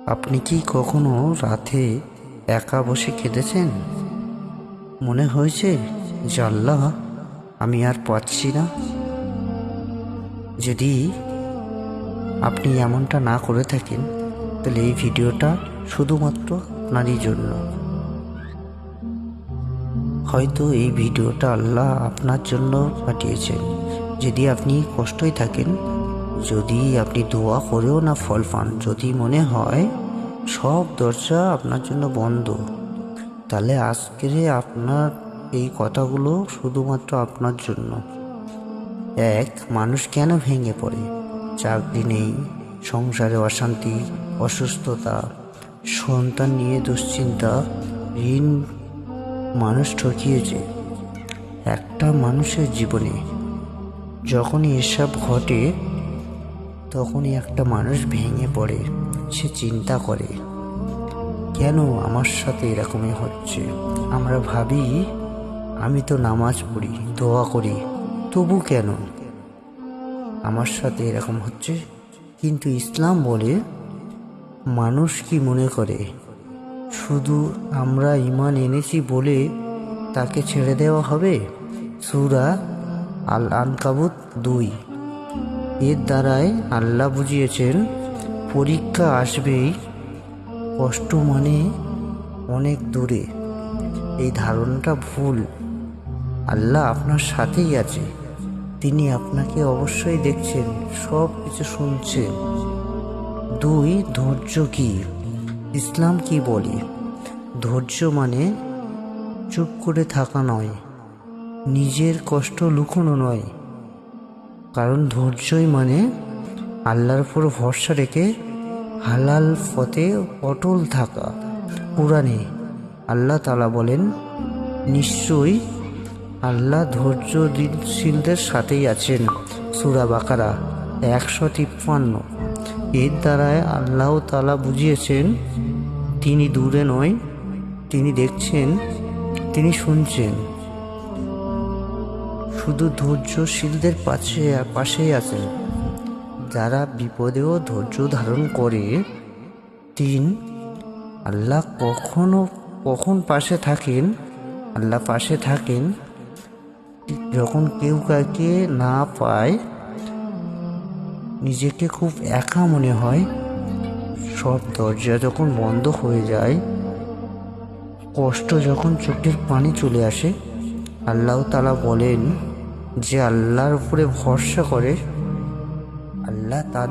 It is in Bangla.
আপনি কি কখনো রাতে একা বসে কেঁদেছেন? মনে হয়েছে যে আল্লাহ, আমি আর পারছি না। যদি আপনি এমনটা না করে থাকেন, তাহলে এই ভিডিওটা শুধুমাত্র আপনারই জন্য। হয়তো এই ভিডিওটা আল্লাহ আপনার জন্য পাঠিয়েছেন। যদি আপনি কষ্টই থাকেন, যদি আপনি দোয়া করেও না ফল পান, যদি মনে হয় সব দরজা আপনার জন্য বন্ধ, তাহলে আজকে আপনার এই কথাগুলো শুধুমাত্র আপনার জন্য। এক, মানুষ কেন ভেঙে পড়ে? চাকরি নেই, সংসারে অশান্তি, অসুস্থতা, সন্তান নিয়ে দুশ্চিন্তা, ঋণ, মানুষ ঠকিয়েছে। একটা মানুষের জীবনে যখনই এসব ঘটে, তখনই একটা মানুষ ভেঙে পড়ে। সে চিন্তা করে, কেন আমার সাথে এরকমই হচ্ছে? আমরা ভাবি, আমি তো নামাজ পড়ি, দোয়া করি, তবু কেন আমার সাথে এরকম হচ্ছে? কিন্তু ইসলাম বলে, মানুষ কি মনে করে শুধু আমরা ঈমান এনেছি বলে তাকে ছেড়ে দেওয়া হবে? সূরা আল আনকাবুত 2। এর দ্বারাই আল্লাহ বুঝিয়েছেন, পরীক্ষা আসবেই, কষ্ট মানে অনেক দূরে। এই ধারণাটা ভুল। আল্লাহ আপনার সাথেই আছে, তিনি আপনাকে অবশ্যই দেখছেন, সব কিছু শুনছেন। 2, ধৈর্য কি? ইসলাম কি বলে? ধৈর্য মানে চুপ করে থাকা নয়, নিজের কষ্ট লুকোনো নয়। কারণ ধৈর্যই মানে আল্লাহর উপর ভরসা রেখে হালাল পথে অটল থাকা। কুরআনে আল্লাহ তাআলা বলেন, নিশ্চয়ই আল্লাহ ধৈর্যশীলদের সাথেই আছেন। সূরা বাকারা 153। এর দ্বারায় আল্লাহ তাআলা বুঝিয়েছেন, তিনি দূরে নয়, তিনি দেখছেন, তিনি শুনছেন। শুধু ধৈর্যশীলদের পাশেই আছেন, যারা বিপদেও ধৈর্য ধারণ করে। 3, আল্লাহ কখন পাশে থাকেন? আল্লাহ পাশে থাকেন যখন কেউ কাউকে না পায়, নিজেকে খুব একা মনে হয়, সব দরজা যখন বন্ধ হয়ে যায়, কষ্ট যখন চোখের পানি চলে আসে। আল্লাহ তাআলা বলেন, যে আল্লাহর উপরে ভরসা করে, আল্লাহ তার